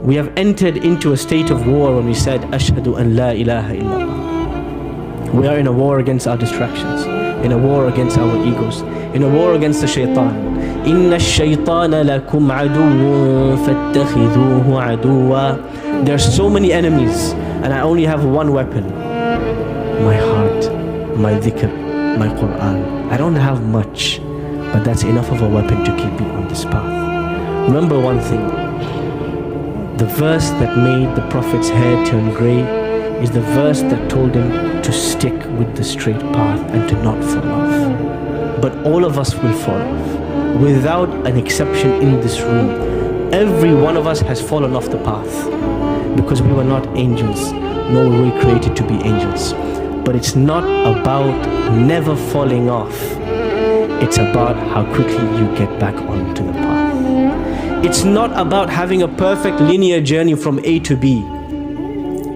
We have entered into a state of war when we said, Ashhadu an la ilaha illallah. We are in a war against our distractions, in a war against our egos, in a war against the shaitan. Inna ash-shaytana lakum aduwwun fattakhidhuhu aduwwa. There are so many enemies, and I only have one weapon: my heart, my dhikr, my Quran. I don't have much, but that's enough of a weapon to keep me on this path. Remember one thing: the verse that made the Prophet's hair turn grey is the verse that told him to stick with the straight path and to not fall off. But all of us will fall off, without an exception in this room. Every one of us has fallen off the path, because we were not angels, nor were we created to be angels. But it's not about never falling off. It's about how quickly you get back onto the path. It's not about having a perfect linear journey from A to B.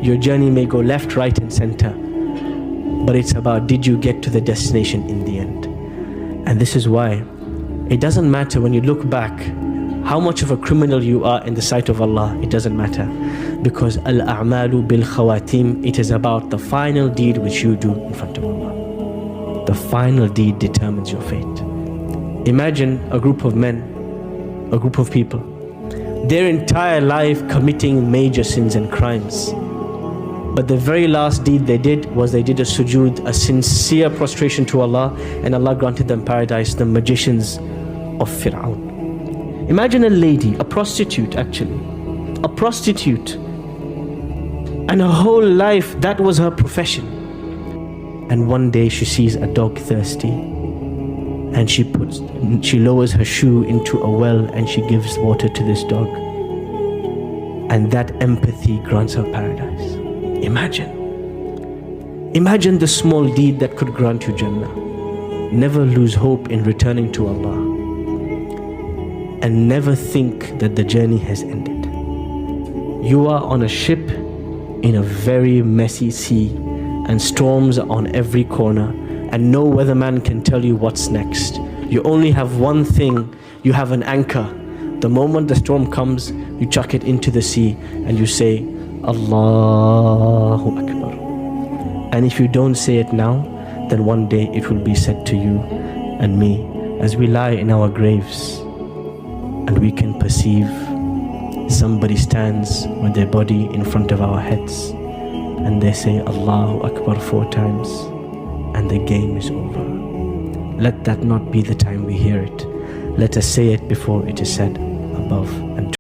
Your journey may go left, right, and center. But it's about, did you get to the destination in the end? And this is why it doesn't matter when you look back how much of a criminal you are in the sight of Allah. It doesn't matter, because al-a'malu bil khawatim, it is about the final deed which you do in front of Allah. The final deed determines your fate. Imagine a group of men, a group of people, their entire life committing major sins and crimes, but the very last deed they did was they did a sujood, a sincere prostration to Allah, and Allah granted them paradise. The magicians of Fir'aun. Imagine a lady, a prostitute actually, a prostitute, and her whole life that was her profession. And one day she sees a dog thirsty, and she lowers her shoe into a well and she gives water to this dog, and that empathy grants her paradise. Imagine the small deed that could grant you Jannah. Never lose hope in returning to Allah, and never think that the journey has ended. You are on a ship in a very messy sea, and storms are on every corner, and no weatherman can tell you what's next. You only have one thing: you have an anchor. The moment the storm comes, you chuck it into the sea and you say, Allahu Akbar. And if you don't say it now, then one day it will be said to you and me as we lie in our graves, and we can perceive somebody stands with their body in front of our heads, and they say Allahu Akbar 4 times, and the game is over. Let that not be the time we hear it. Let us say it before it is said above and